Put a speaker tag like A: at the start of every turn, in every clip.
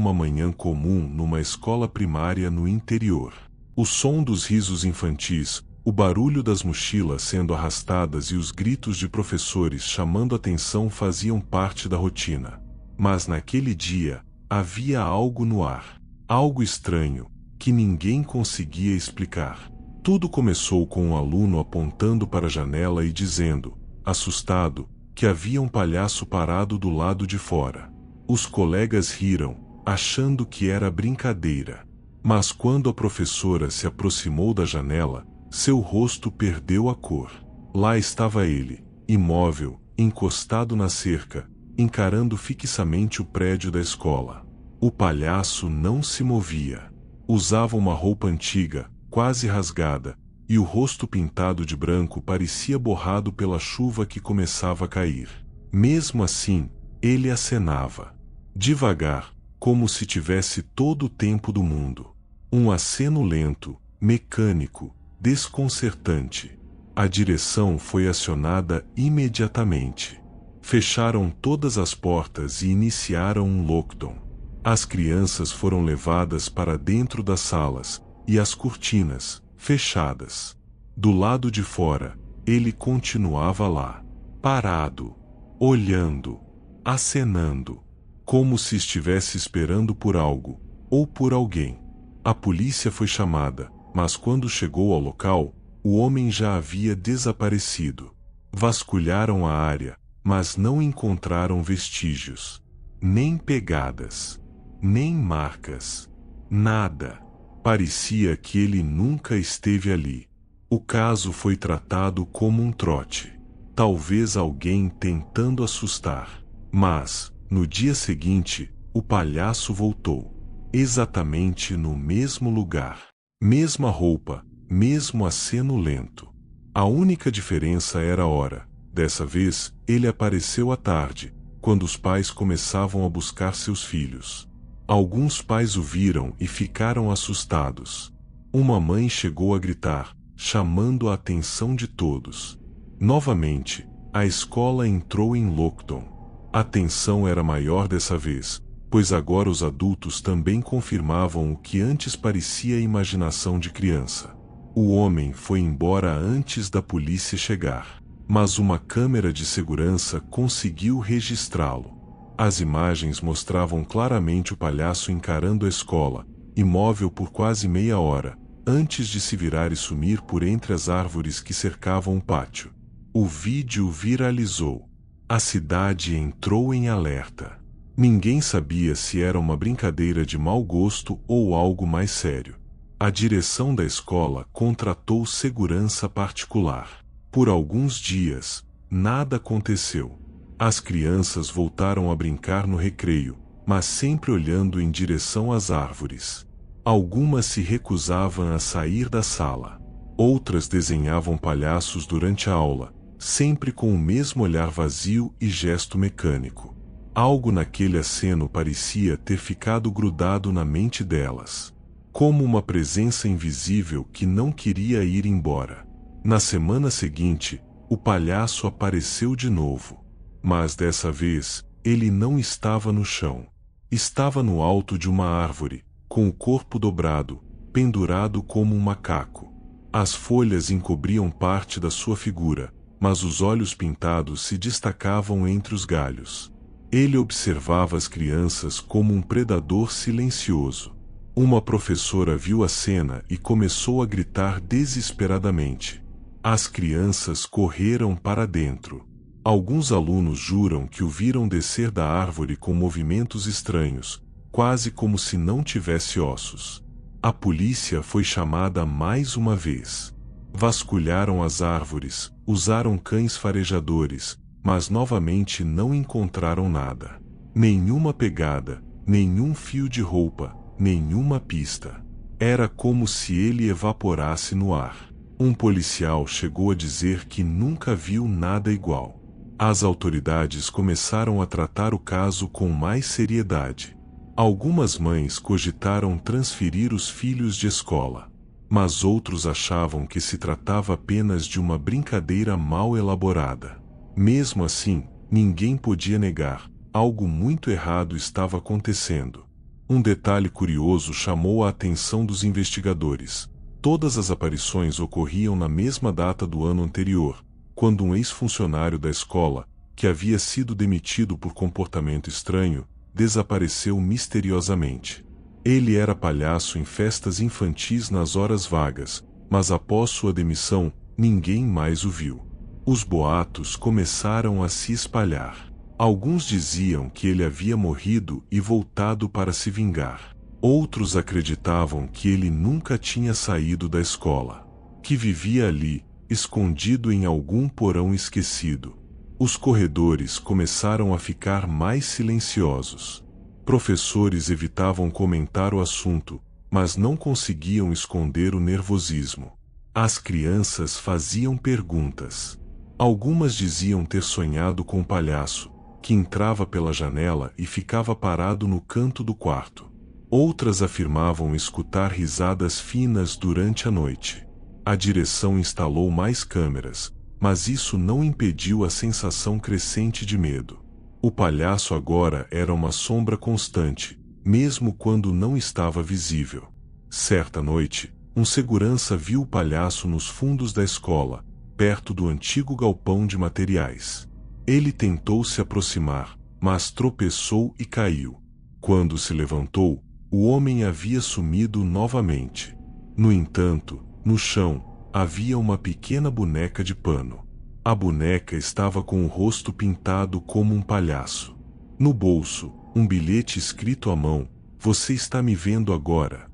A: uma manhã comum numa escola primária no interior. O som dos risos infantis, o barulho das mochilas sendo arrastadas e os gritos de professores chamando atenção faziam parte da rotina. Mas naquele dia, havia algo no ar. Algo estranho, que ninguém conseguia explicar. Tudo começou com um aluno apontando para a janela e dizendo, assustado, que havia um palhaço parado do lado de fora. Os colegas riram, achando que era brincadeira. Mas quando a professora se aproximou da janela, seu rosto perdeu a cor. Lá estava ele, imóvel, encostado na cerca, encarando fixamente o prédio da escola. O palhaço não se movia. Usava uma roupa antiga, quase rasgada, e o rosto pintado de branco parecia borrado pela chuva que começava a cair. Mesmo assim, ele acenava. Devagar, como se tivesse todo o tempo do mundo. Um aceno lento, mecânico, desconcertante. A direção foi acionada imediatamente. Fecharam todas as portas e iniciaram um lockdown. As crianças foram levadas para dentro das salas, e as cortinas, fechadas. Do lado de fora, ele continuava lá, parado, olhando, acenando, como se estivesse esperando por algo, ou por alguém. A polícia foi chamada, mas quando chegou ao local, o homem já havia desaparecido. Vasculharam a área, mas não encontraram vestígios, nem pegadas, nem marcas, nada. Parecia que ele nunca esteve ali. O caso foi tratado como um trote. Talvez alguém tentando assustar. Mas, no dia seguinte, o palhaço voltou. Exatamente no mesmo lugar. Mesma roupa, mesmo aceno lento. A única diferença era a hora. Dessa vez, ele apareceu à tarde, quando os pais começavam a buscar seus filhos. Alguns pais o viram e ficaram assustados. Uma mãe chegou a gritar, chamando a atenção de todos. Novamente, a escola entrou em lockdown. A tensão era maior dessa vez, pois agora os adultos também confirmavam o que antes parecia imaginação de criança. O homem foi embora antes da polícia chegar, mas uma câmera de segurança conseguiu registrá-lo. As imagens mostravam claramente o palhaço encarando a escola, imóvel por quase meia hora, antes de se virar e sumir por entre as árvores que cercavam o pátio. O vídeo viralizou. A cidade entrou em alerta. Ninguém sabia se era uma brincadeira de mau gosto ou algo mais sério. A direção da escola contratou segurança particular. Por alguns dias, nada aconteceu. As crianças voltaram a brincar no recreio, mas sempre olhando em direção às árvores. Algumas se recusavam a sair da sala. Outras desenhavam palhaços durante a aula, sempre com o mesmo olhar vazio e gesto mecânico. Algo naquele aceno parecia ter ficado grudado na mente delas, como uma presença invisível que não queria ir embora. Na semana seguinte, o palhaço apareceu de novo. Mas dessa vez, ele não estava no chão. Estava no alto de uma árvore, com o corpo dobrado, pendurado como um macaco. As folhas encobriam parte da sua figura, mas os olhos pintados se destacavam entre os galhos. Ele observava as crianças como um predador silencioso. Uma professora viu a cena e começou a gritar desesperadamente. As crianças correram para dentro. Alguns alunos juram que o viram descer da árvore com movimentos estranhos, quase como se não tivesse ossos. A polícia foi chamada mais uma vez. Vasculharam as árvores, usaram cães farejadores, mas novamente não encontraram nada. Nenhuma pegada, nenhum fio de roupa, nenhuma pista. Era como se ele evaporasse no ar. Um policial chegou a dizer que nunca viu nada igual. As autoridades começaram a tratar o caso com mais seriedade. Algumas mães cogitaram transferir os filhos de escola, mas outros achavam que se tratava apenas de uma brincadeira mal elaborada. Mesmo assim, ninguém podia negar, algo muito errado estava acontecendo. Um detalhe curioso chamou a atenção dos investigadores. Todas as aparições ocorriam na mesma data do ano anterior, quando um ex-funcionário da escola, que havia sido demitido por comportamento estranho, desapareceu misteriosamente. Ele era palhaço em festas infantis nas horas vagas, mas após sua demissão, ninguém mais o viu. Os boatos começaram a se espalhar. Alguns diziam que ele havia morrido e voltado para se vingar. Outros acreditavam que ele nunca tinha saído da escola, que vivia ali, escondido em algum porão esquecido. Os corredores começaram a ficar mais silenciosos. Professores evitavam comentar o assunto, mas não conseguiam esconder o nervosismo. As crianças faziam perguntas. Algumas diziam ter sonhado com um palhaço, que entrava pela janela e ficava parado no canto do quarto. Outras afirmavam escutar risadas finas durante a noite. A direção instalou mais câmeras, mas isso não impediu a sensação crescente de medo. O palhaço agora era uma sombra constante, mesmo quando não estava visível. Certa noite, um segurança viu o palhaço nos fundos da escola, perto do antigo galpão de materiais. Ele tentou se aproximar, mas tropeçou e caiu. Quando se levantou, o homem havia sumido novamente. No entanto, no chão, havia uma pequena boneca de pano. A boneca estava com o rosto pintado como um palhaço. No bolso, um bilhete escrito à mão: "Você está me vendo agora."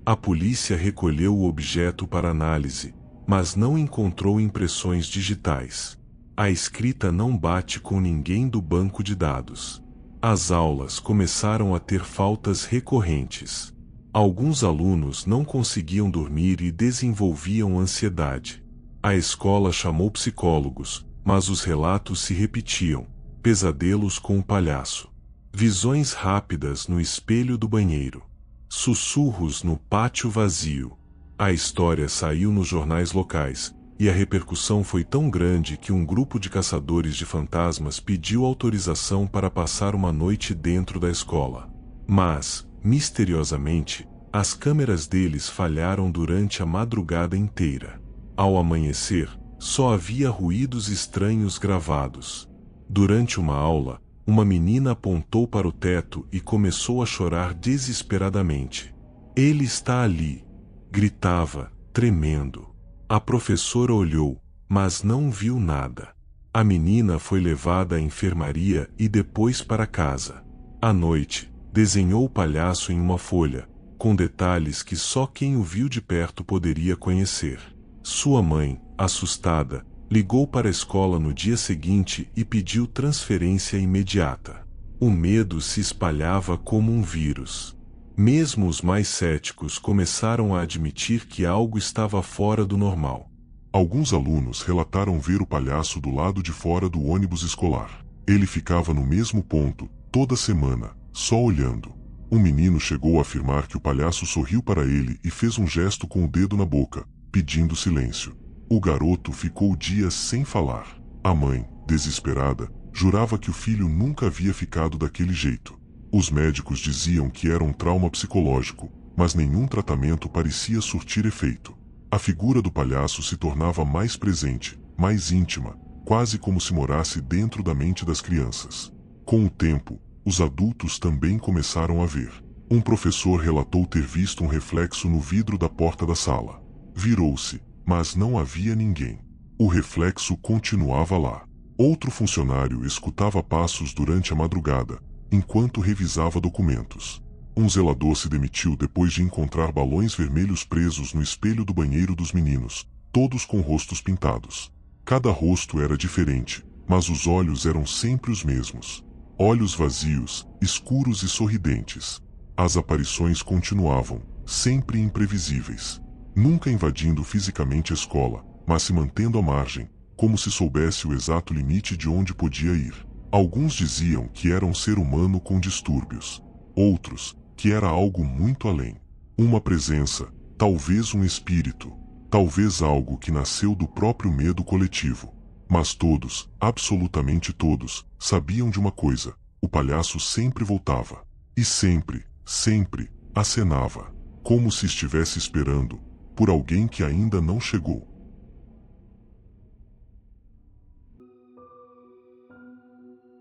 A: A polícia recolheu o objeto para análise, mas não encontrou impressões digitais. A escrita não bate com ninguém do banco de dados. As aulas começaram a ter faltas recorrentes. Alguns alunos não conseguiam dormir e desenvolviam ansiedade. A escola chamou psicólogos, mas os relatos se repetiam: pesadelos com o palhaço, visões rápidas no espelho do banheiro, sussurros no pátio vazio. A história saiu nos jornais locais, e a repercussão foi tão grande que um grupo de caçadores de fantasmas pediu autorização para passar uma noite dentro da escola. Mas, misteriosamente, as câmeras deles falharam durante a madrugada inteira. Ao amanhecer, só havia ruídos estranhos gravados. Durante uma aula, uma menina apontou para o teto e começou a chorar desesperadamente. "Ele está ali!" gritava, tremendo. A professora olhou, mas não viu nada. A menina foi levada à enfermaria e depois para casa. À noite, desenhou o palhaço em uma folha, com detalhes que só quem o viu de perto poderia conhecer. Sua mãe, assustada, ligou para a escola no dia seguinte e pediu transferência imediata. O medo se espalhava como um vírus. Mesmo os mais céticos começaram a admitir que algo estava fora do normal. Alguns alunos relataram ver o palhaço do lado de fora do ônibus escolar. Ele ficava no mesmo ponto, toda semana, só olhando. Um menino chegou a afirmar que o palhaço sorriu para ele e fez um gesto com o dedo na boca, pedindo silêncio. O garoto ficou dias sem falar. A mãe, desesperada, jurava que o filho nunca havia ficado daquele jeito. Os médicos diziam que era um trauma psicológico, mas nenhum tratamento parecia surtir efeito. A figura do palhaço se tornava mais presente, mais íntima, quase como se morasse dentro da mente das crianças. Com o tempo, os adultos também começaram a ver. Um professor relatou ter visto um reflexo no vidro da porta da sala. Virou-se, mas não havia ninguém. O reflexo continuava lá. Outro funcionário escutava passos durante a madrugada, enquanto revisava documentos. Um zelador se demitiu depois de encontrar balões vermelhos presos no espelho do banheiro dos meninos, todos com rostos pintados. Cada rosto era diferente, mas os olhos eram sempre os mesmos. Olhos vazios, escuros e sorridentes. As aparições continuavam, sempre imprevisíveis. Nunca invadindo fisicamente a escola, mas se mantendo à margem, como se soubesse o exato limite de onde podia ir. Alguns diziam que era um ser humano com distúrbios. Outros, que era algo muito além. Uma presença, talvez um espírito, talvez algo que nasceu do próprio medo coletivo. Mas todos, absolutamente todos, sabiam de uma coisa: o palhaço sempre voltava. E sempre, Sempre acenava, como se estivesse esperando por alguém que ainda não chegou.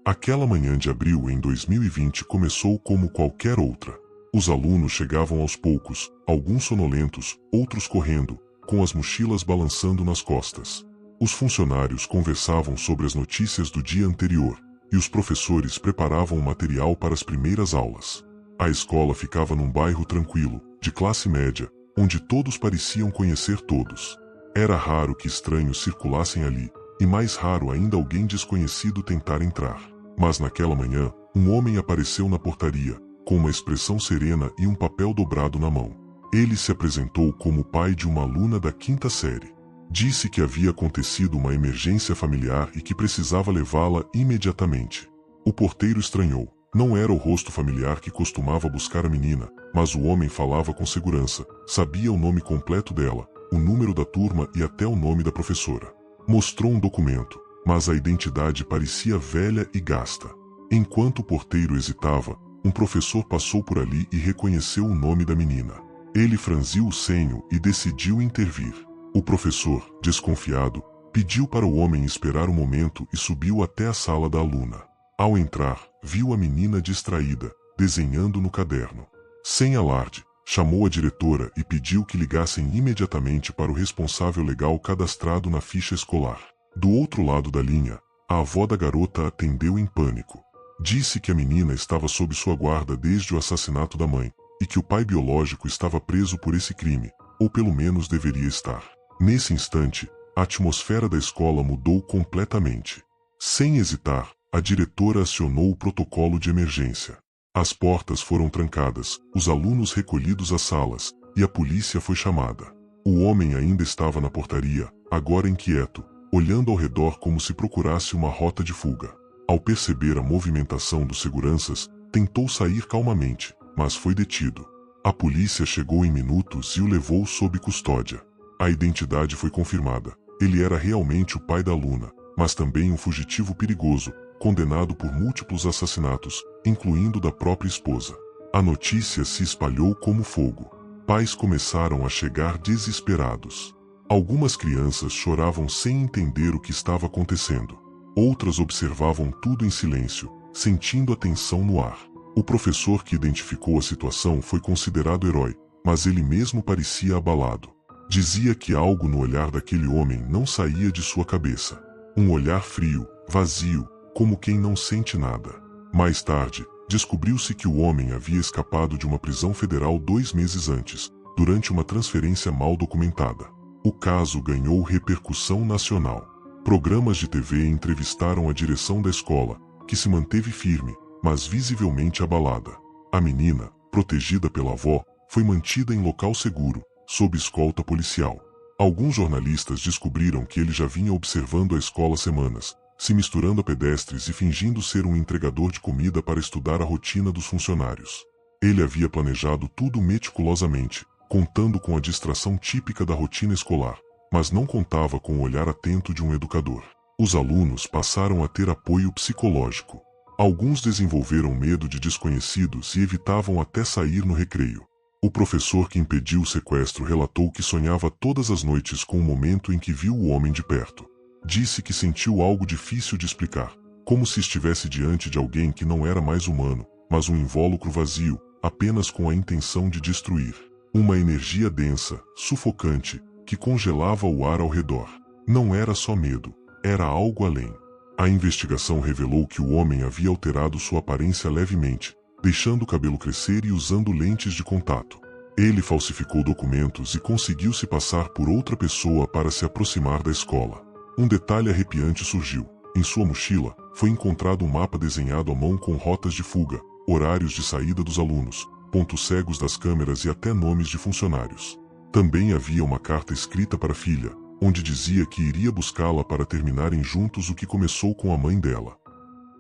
A: Aquela manhã de abril em 2020 começou como qualquer outra. Os alunos chegavam aos poucos, alguns sonolentos, outros correndo, com as mochilas balançando nas costas. Os funcionários conversavam sobre as notícias do dia anterior, e os professores preparavam o material para as primeiras aulas. A escola ficava num bairro tranquilo, de classe média, onde todos pareciam conhecer todos. Era raro que estranhos circulassem ali, e mais raro ainda alguém desconhecido tentar entrar. Mas naquela manhã, um homem apareceu na portaria, com uma expressão serena e um papel dobrado na mão. Ele se apresentou como pai de uma aluna da 5ª série. Disse que havia acontecido uma emergência familiar e que precisava levá-la imediatamente. O porteiro estranhou. Não era o rosto familiar que costumava buscar a menina, mas o homem falava com segurança, sabia o nome completo dela, o número da turma e até o nome da professora. Mostrou um documento, mas a identidade parecia velha e gasta. Enquanto o porteiro hesitava, um professor passou por ali e reconheceu o nome da menina. Ele franziu o senho e decidiu intervir. O professor, desconfiado, pediu para o homem esperar um momento e subiu até a sala da aluna. Ao entrar, viu a menina distraída, desenhando no caderno. Sem alarde, chamou a diretora e pediu que ligassem imediatamente para o responsável legal cadastrado na ficha escolar. Do outro lado da linha, a avó da garota atendeu em pânico. Disse que a menina estava sob sua guarda desde o assassinato da mãe, e que o pai biológico estava preso por esse crime, ou pelo menos deveria estar. Nesse instante, a atmosfera da escola mudou completamente. Sem hesitar, a diretora acionou o protocolo de emergência. As portas foram trancadas, os alunos recolhidos às salas, e a polícia foi chamada. O homem ainda estava na portaria, agora inquieto, olhando ao redor como se procurasse uma rota de fuga. Ao perceber a movimentação dos seguranças, tentou sair calmamente, mas foi detido. A polícia chegou em minutos e o levou sob custódia. A identidade foi confirmada. Ele era realmente o pai da aluna, mas também um fugitivo perigoso, condenado por múltiplos assassinatos, incluindo da própria esposa. A notícia se espalhou como fogo. Pais começaram a chegar desesperados. Algumas crianças choravam sem entender o que estava acontecendo. Outras observavam tudo em silêncio, sentindo a tensão no ar. O professor que identificou a situação foi considerado herói, mas ele mesmo parecia abalado. Dizia que algo no olhar daquele homem não saía de sua cabeça. Um olhar frio, vazio, como quem não sente nada. Mais tarde, descobriu-se que o homem havia escapado de uma prisão federal 2 meses antes, durante uma transferência mal documentada. O caso ganhou repercussão nacional. Programas de TV entrevistaram a direção da escola, que se manteve firme, mas visivelmente abalada. A menina, protegida pela avó, foi mantida em local seguro, sob escolta policial. Alguns jornalistas descobriram que ele já vinha observando a escola há semanas, se misturando a pedestres e fingindo ser um entregador de comida para estudar a rotina dos funcionários. Ele havia planejado tudo meticulosamente, contando com a distração típica da rotina escolar, mas não contava com o olhar atento de um educador. Os alunos passaram a ter apoio psicológico. Alguns desenvolveram medo de desconhecidos e evitavam até sair no recreio. O professor que impediu o sequestro relatou que sonhava todas as noites com o momento em que viu o homem de perto. Disse que sentiu algo difícil de explicar, como se estivesse diante de alguém que não era mais humano, mas um invólucro vazio, apenas com a intenção de destruir. Uma energia densa, sufocante, que congelava o ar ao redor. Não era só medo, era algo além. A investigação revelou que o homem havia alterado sua aparência levemente, deixando o cabelo crescer e usando lentes de contato. Ele falsificou documentos e conseguiu se passar por outra pessoa para se aproximar da escola. Um detalhe arrepiante surgiu. Em sua mochila, foi encontrado um mapa desenhado à mão com rotas de fuga, horários de saída dos alunos, pontos cegos das câmeras e até nomes de funcionários. Também havia uma carta escrita para a filha, onde dizia que iria buscá-la para terminarem juntos o que começou com a mãe dela.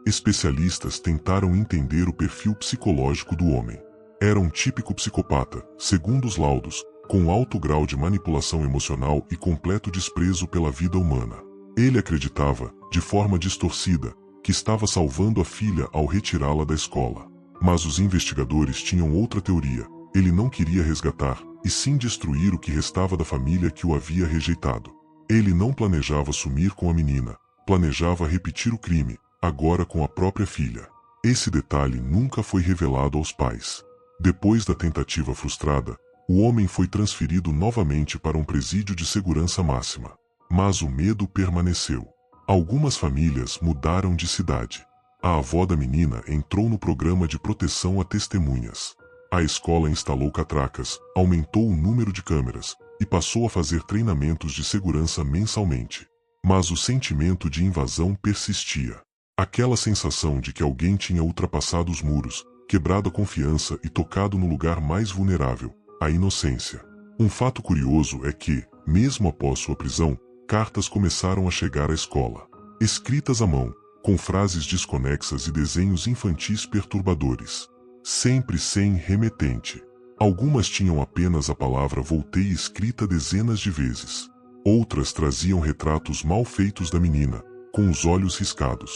A: Especialistas tentaram entender o perfil psicológico do homem. Era um típico psicopata, segundo os laudos, com alto grau de manipulação emocional e completo desprezo pela vida humana. Ele acreditava, de forma distorcida, que estava salvando a filha ao retirá-la da escola.
B: Mas os investigadores tinham outra teoria. Ele não queria resgatar, e sim destruir o que restava da família que o havia rejeitado. Ele não planejava sumir com a menina, planejava repetir o crime, agora com a própria filha. Esse detalhe nunca foi revelado aos pais. Depois da tentativa frustrada, o homem foi transferido novamente para um presídio de segurança máxima. Mas o medo permaneceu. Algumas famílias mudaram de cidade. A avó da menina entrou no programa de proteção a testemunhas. A escola instalou catracas, aumentou o número de câmeras e passou a fazer treinamentos de segurança mensalmente. Mas o sentimento de invasão persistia. Aquela sensação de que alguém tinha ultrapassado os muros, quebrado a confiança e tocado no lugar mais vulnerável, a inocência. Um fato curioso é que, mesmo após sua prisão, cartas começaram a chegar à escola. Escritas à mão, com frases desconexas e desenhos infantis perturbadores. Sempre sem remetente. Algumas tinham apenas a palavra voltei escrita dezenas de vezes. Outras traziam retratos mal feitos da menina, com os olhos riscados.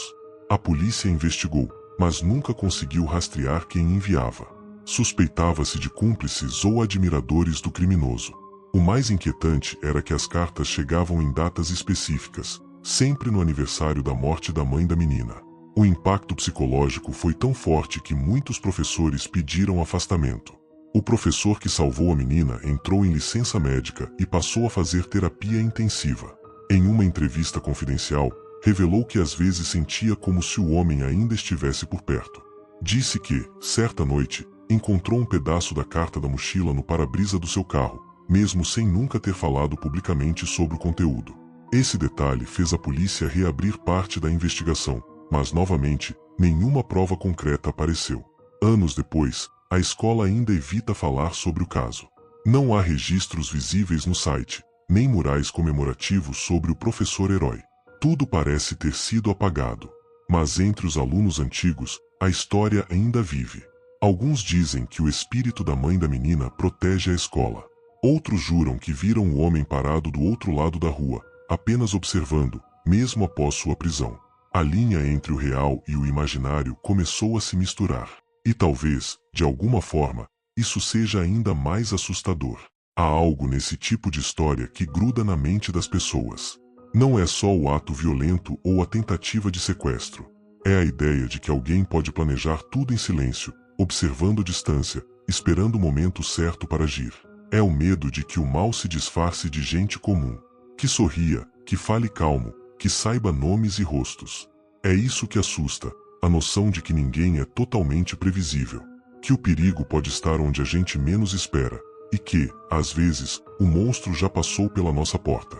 B: A polícia investigou, mas nunca conseguiu rastrear quem enviava. Suspeitava-se de cúmplices ou admiradores do criminoso. O mais inquietante era que as cartas chegavam em datas específicas, sempre no aniversário da morte da mãe da menina. O impacto psicológico foi tão forte que muitos professores pediram afastamento. O professor que salvou a menina entrou em licença médica e passou a fazer terapia intensiva. Em uma entrevista confidencial, revelou que às vezes sentia como se o homem ainda estivesse por perto. Disse que, certa noite, encontrou um pedaço da carta da mochila no para-brisa do seu carro, mesmo sem nunca ter falado publicamente sobre o conteúdo. Esse detalhe fez a polícia reabrir parte da investigação, mas novamente, nenhuma prova concreta apareceu. Anos depois, a escola ainda evita falar sobre o caso. Não há registros visíveis no site, nem murais comemorativos sobre o professor herói. Tudo parece ter sido apagado. Mas entre os alunos antigos, a história ainda vive. Alguns dizem que o espírito da mãe da menina protege a escola. Outros juram que viram o homem parado do outro lado da rua, apenas observando, mesmo após sua prisão. A linha entre o real e o imaginário começou a se misturar. E talvez, de alguma forma, isso seja ainda mais assustador. Há algo nesse tipo de história que gruda na mente das pessoas. Não é só o ato violento ou a tentativa de sequestro. É a ideia de que alguém pode planejar tudo em silêncio, observando distância, esperando o momento certo para agir. É o medo de que o mal se disfarce de gente comum. Que sorria, que fale calmo, que saiba nomes e rostos. É isso que assusta, a noção de que ninguém é totalmente previsível. Que o perigo pode estar onde a gente menos espera, e que, às vezes, o monstro já passou pela nossa porta.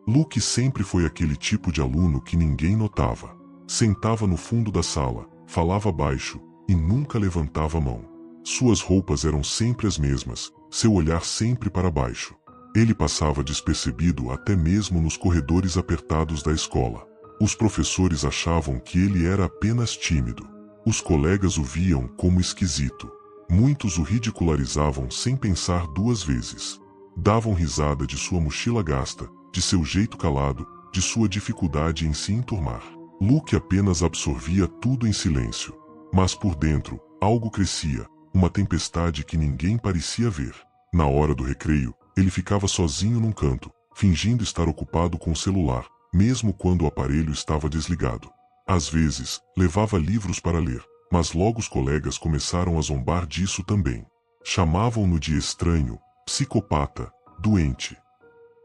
B: Luke sempre foi aquele tipo de aluno que ninguém notava. Sentava no fundo da sala, falava baixo, e nunca levantava a mão. Suas roupas eram sempre as mesmas, seu olhar sempre para baixo. Ele passava despercebido até mesmo nos corredores apertados da escola. Os professores achavam que ele era apenas tímido. Os colegas o viam como esquisito. Muitos o ridicularizavam sem pensar duas vezes. Davam risada de sua mochila gasta, de seu jeito calado, de sua dificuldade em se enturmar. Luke apenas absorvia tudo em silêncio. Mas por dentro, algo crescia, uma tempestade que ninguém parecia ver. Na hora do recreio, ele ficava sozinho num canto, fingindo estar ocupado com o celular, mesmo quando o aparelho estava desligado. Às vezes, levava livros para ler, mas logo os colegas começaram a zombar disso também. Chamavam-no de estranho, psicopata, doente.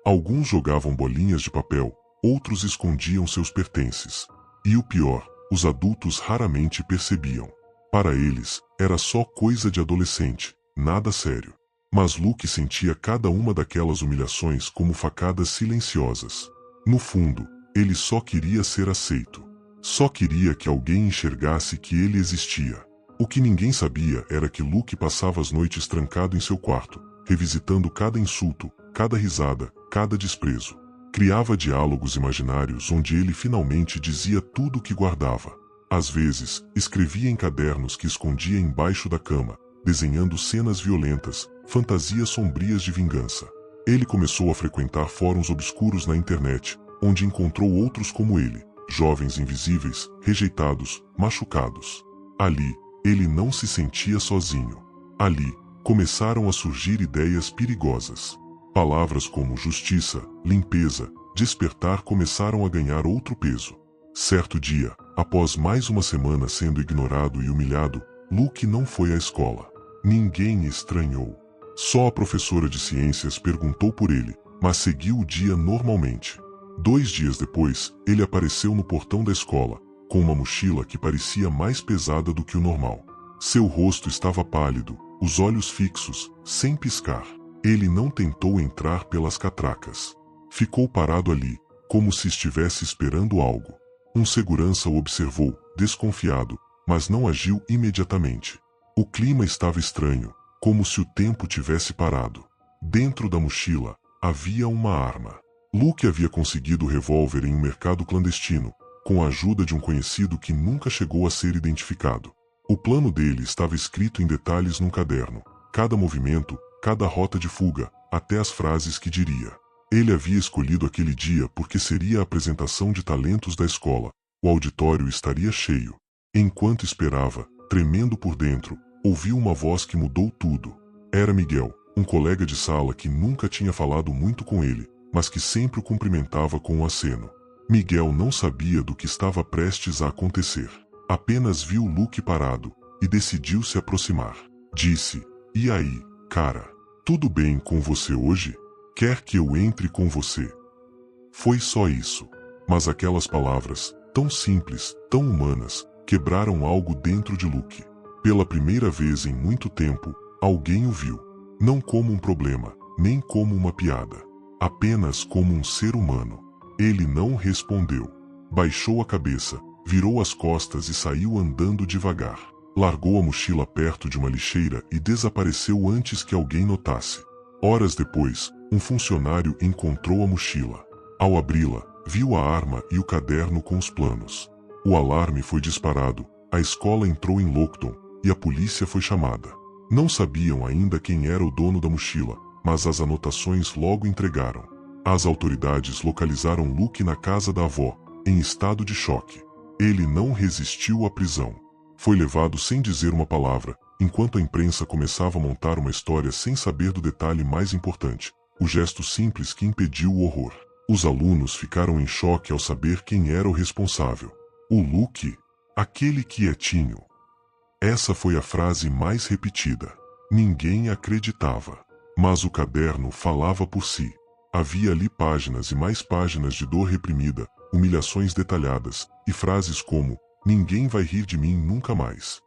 B: Alguns jogavam bolinhas de papel, outros escondiam seus pertences. E o pior, os adultos raramente percebiam. Para eles, era só coisa de adolescente, nada sério. Mas Luke sentia cada uma daquelas humilhações como facadas silenciosas. No fundo, ele só queria ser aceito. Só queria que alguém enxergasse que ele existia. O que ninguém sabia era que Luke passava as noites trancado em seu quarto, revisitando cada insulto, cada risada, cada desprezo. Criava diálogos imaginários onde ele finalmente dizia tudo o que guardava. Às vezes, escrevia em cadernos que escondia embaixo da cama, desenhando cenas violentas, fantasias sombrias de vingança. Ele começou a frequentar fóruns obscuros na internet, onde encontrou outros como ele, jovens invisíveis, rejeitados, machucados. Ali, ele não se sentia sozinho. Ali, começaram a surgir ideias perigosas. Palavras como justiça, limpeza, despertar começaram a ganhar outro peso. Certo dia, após mais uma semana sendo ignorado e humilhado, Luke não foi à escola. Ninguém estranhou. Só a professora de ciências perguntou por ele, mas seguiu o dia normalmente. 2 dias depois, ele apareceu no portão da escola, com uma mochila que parecia mais pesada do que o normal. Seu rosto estava pálido, os olhos fixos, sem piscar. Ele não tentou entrar pelas catracas. Ficou parado ali, como se estivesse esperando algo. Um segurança o observou, desconfiado, mas não agiu imediatamente. O clima estava estranho, como se o tempo tivesse parado. Dentro da mochila, havia uma arma. Luke havia conseguido o revólver em um mercado clandestino, com a ajuda de um conhecido que nunca chegou a ser identificado. O plano dele estava escrito em detalhes num caderno. Cada movimento, cada rota de fuga, até as frases que diria. Ele havia escolhido aquele dia porque seria a apresentação de talentos da escola. O auditório estaria cheio. Enquanto esperava, tremendo por dentro, ouviu uma voz que mudou tudo. Era Miguel, um colega de sala que nunca tinha falado muito com ele, mas que sempre o cumprimentava com um aceno. Miguel não sabia do que estava prestes a acontecer. Apenas viu Luke parado, e decidiu se aproximar. Disse, "E aí, cara? Tudo bem com você hoje? Quer que eu entre com você?" Foi só isso. Mas aquelas palavras, tão simples, tão humanas, quebraram algo dentro de Luke. Pela primeira vez em muito tempo, alguém o viu. Não como um problema, nem como uma piada. Apenas como um ser humano. Ele não respondeu. Baixou a cabeça, virou as costas e saiu andando devagar. Largou a mochila perto de uma lixeira e desapareceu antes que alguém notasse. Horas depois, um funcionário encontrou a mochila. Ao abri-la, viu a arma e o caderno com os planos. O alarme foi disparado, a escola entrou em lockdown e a polícia foi chamada. Não sabiam ainda quem era o dono da mochila, mas as anotações logo entregaram. As autoridades localizaram Luke na casa da avó, em estado de choque. Ele não resistiu à prisão. Foi levado sem dizer uma palavra, enquanto a imprensa começava a montar uma história sem saber do detalhe mais importante, o gesto simples que impediu o horror. Os alunos ficaram em choque ao saber quem era o responsável. O Luke, aquele quietinho. Essa foi a frase mais repetida. Ninguém acreditava. Mas o caderno falava por si. Havia ali páginas e mais páginas de dor reprimida, humilhações detalhadas, e frases como, "Ninguém vai rir de mim nunca mais."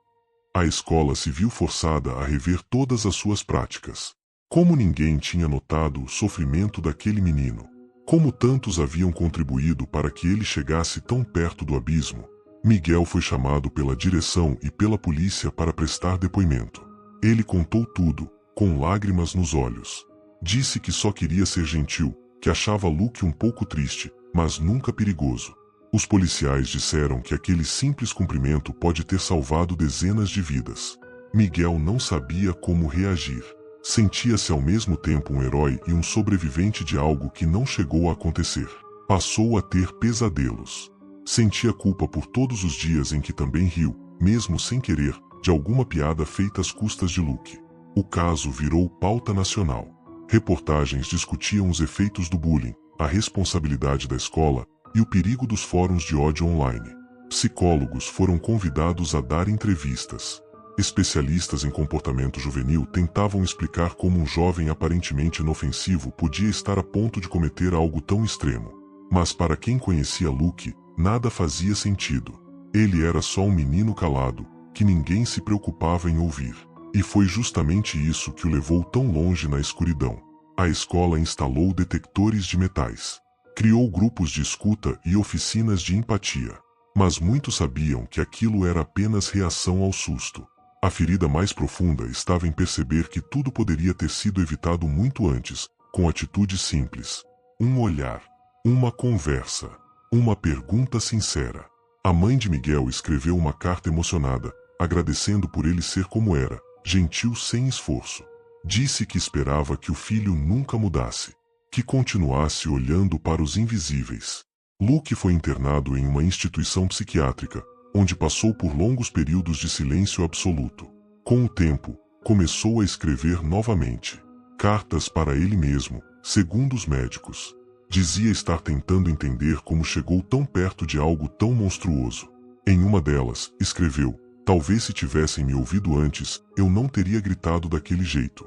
B: A escola se viu forçada a rever todas as suas práticas. Como ninguém tinha notado o sofrimento daquele menino. Como tantos haviam contribuído para que ele chegasse tão perto do abismo. Miguel foi chamado pela direção e pela polícia para prestar depoimento. Ele contou tudo, com lágrimas nos olhos. Disse que só queria ser gentil, que achava Luke um pouco triste, mas nunca perigoso. Os policiais disseram que aquele simples cumprimento pode ter salvado dezenas de vidas. Miguel não sabia como reagir. Sentia-se ao mesmo tempo um herói e um sobrevivente de algo que não chegou a acontecer. Passou a ter pesadelos. Sentia culpa por todos os dias em que também riu, mesmo sem querer, de alguma piada feita às custas de Luke. O caso virou pauta nacional. Reportagens discutiam os efeitos do bullying, a responsabilidade da escola e o perigo dos fóruns de ódio online. Psicólogos foram convidados a dar entrevistas. Especialistas em comportamento juvenil tentavam explicar como um jovem aparentemente inofensivo podia estar a ponto de cometer algo tão extremo. Mas para quem conhecia Luke, nada fazia sentido. Ele era só um menino calado, que ninguém se preocupava em ouvir. E foi justamente isso que o levou tão longe na escuridão. A escola instalou detectores de metais. Criou grupos de escuta e oficinas de empatia. Mas muitos sabiam que aquilo era apenas reação ao susto. A ferida mais profunda estava em perceber que tudo poderia ter sido evitado muito antes, com atitudes simples. Um olhar, uma conversa, uma pergunta sincera. A mãe de Miguel escreveu uma carta emocionada, agradecendo por ele ser como era, gentil sem esforço. Disse que esperava que o filho nunca mudasse, que continuasse olhando para os invisíveis. Luke foi internado em uma instituição psiquiátrica, onde passou por longos períodos de silêncio absoluto. Com o tempo, começou a escrever novamente. Cartas para ele mesmo, segundo os médicos. Dizia estar tentando entender como chegou tão perto de algo tão monstruoso. Em uma delas, escreveu: "Talvez se tivessem me ouvido antes, eu não teria gritado daquele jeito."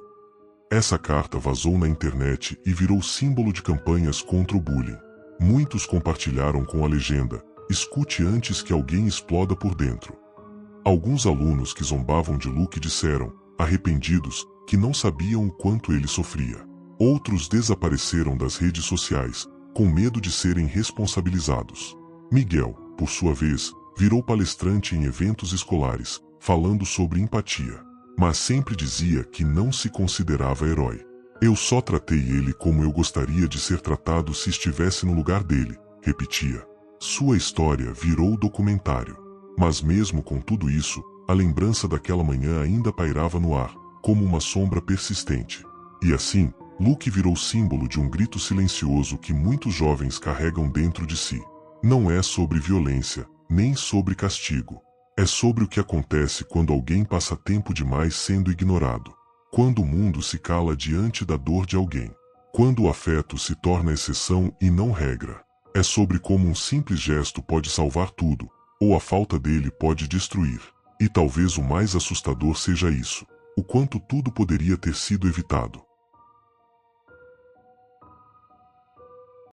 B: Essa carta vazou na internet e virou símbolo de campanhas contra o bullying. Muitos compartilharam com a legenda: "Escute antes que alguém exploda por dentro." Alguns alunos que zombavam de Luke disseram, arrependidos, que não sabiam o quanto ele sofria. Outros desapareceram das redes sociais, com medo de serem responsabilizados. Miguel, por sua vez, virou palestrante em eventos escolares, falando sobre empatia. Mas sempre dizia que não se considerava herói. "Eu só tratei ele como eu gostaria de ser tratado se estivesse no lugar dele", repetia. Sua história virou documentário. Mas mesmo com tudo isso, a lembrança daquela manhã ainda pairava no ar, como uma sombra persistente. E assim, Luke virou símbolo de um grito silencioso que muitos jovens carregam dentro de si. Não é sobre violência, nem sobre castigo. É sobre o que acontece quando alguém passa tempo demais sendo ignorado. Quando o mundo se cala diante da dor de alguém. Quando o afeto se torna exceção e não regra. É sobre como um simples gesto pode salvar tudo, ou a falta dele pode destruir. E talvez o mais assustador seja isso: o quanto tudo poderia ter sido evitado.